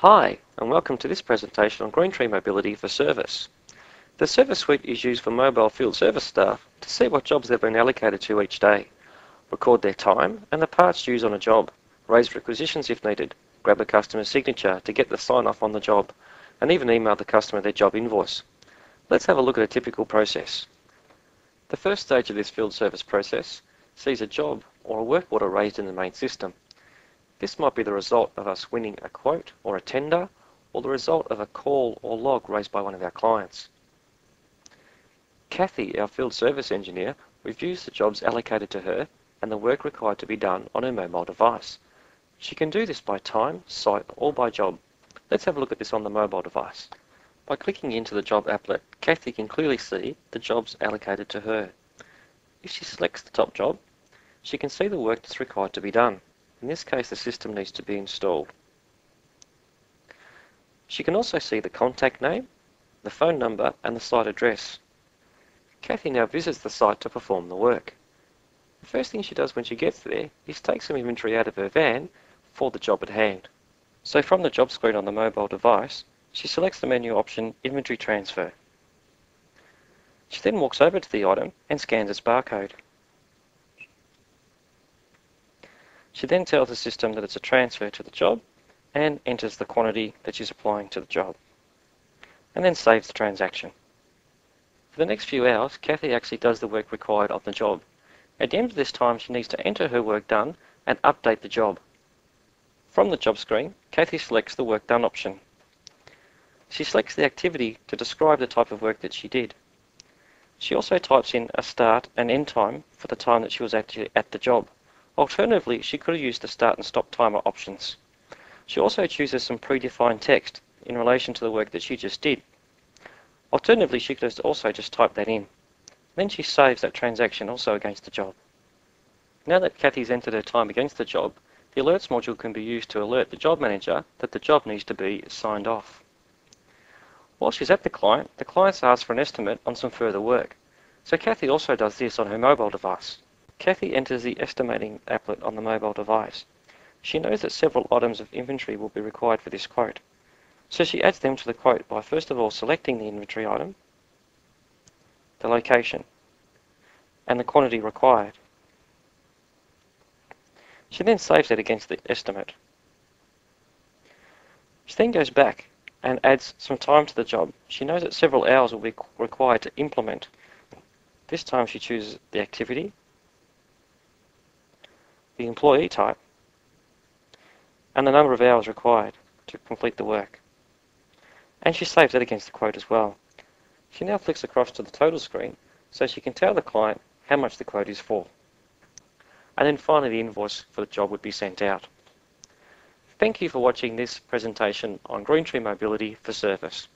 Hi, and welcome to this presentation on Greentree Mobility for Service. The Service Suite is used for mobile field service staff to see what jobs they've been allocated to each day, record their time and the parts used on a job, raise requisitions if needed, grab a customer's signature to get the sign-off on the job, and even email the customer their job invoice. Let's have a look at a typical process. The first stage of this field service process sees a job or a work order raised in the main system. This might be the result of us winning a quote or a tender, or the result of a call or log raised by one of our clients. Kathy, our field service engineer, reviews the jobs allocated to her and the work required to be done on her mobile device. She can do this by time, site, or by job. Let's have a look at this on the mobile device. By clicking into the job applet, Kathy can clearly see the jobs allocated to her. If she selects the top job, she can see the work that's required to be done. In this case, the system needs to be installed. She can also see the contact name, the phone number, and the site address. Kathy now visits the site to perform the work. The first thing she does when she gets there is take some inventory out of her van for the job at hand. So from the job screen on the mobile device, she selects the menu option Inventory Transfer. She then walks over to the item and scans its barcode. She then tells the system that it's a transfer to the job and enters the quantity that she's applying to the job, and then saves the transaction. For the next few hours, Kathy actually does the work required on the job. At the end of this time, she needs to enter her work done and update the job. From the job screen, Kathy selects the work done option. She selects the activity to describe the type of work that she did. She also types in a start and end time for the time that she was actually at the job. Alternatively, she could have used the start and stop timer options. She also chooses some predefined text in relation to the work that she just did. Alternatively, she could also just type that in. Then she saves that transaction also against the job. Now that Kathy's entered her time against the job, the alerts module can be used to alert the job manager that the job needs to be signed off. While she's at the client's asked for an estimate on some further work. So Kathy also does this on her mobile device. Kathy enters the estimating applet on the mobile device. She knows that several items of inventory will be required for this quote. So she adds them to the quote by first of all selecting the inventory item, the location, and the quantity required. She then saves it against the estimate. She then goes back and adds some time to the job. She knows that several hours will be required to implement. This time she chooses the activity, the employee type, and the number of hours required to complete the work. And she saves that against the quote as well. She now flicks across to the total screen so she can tell the client how much the quote is for. And then finally the invoice for the job would be sent out. Thank you for watching this presentation on Greentree Mobility for Service.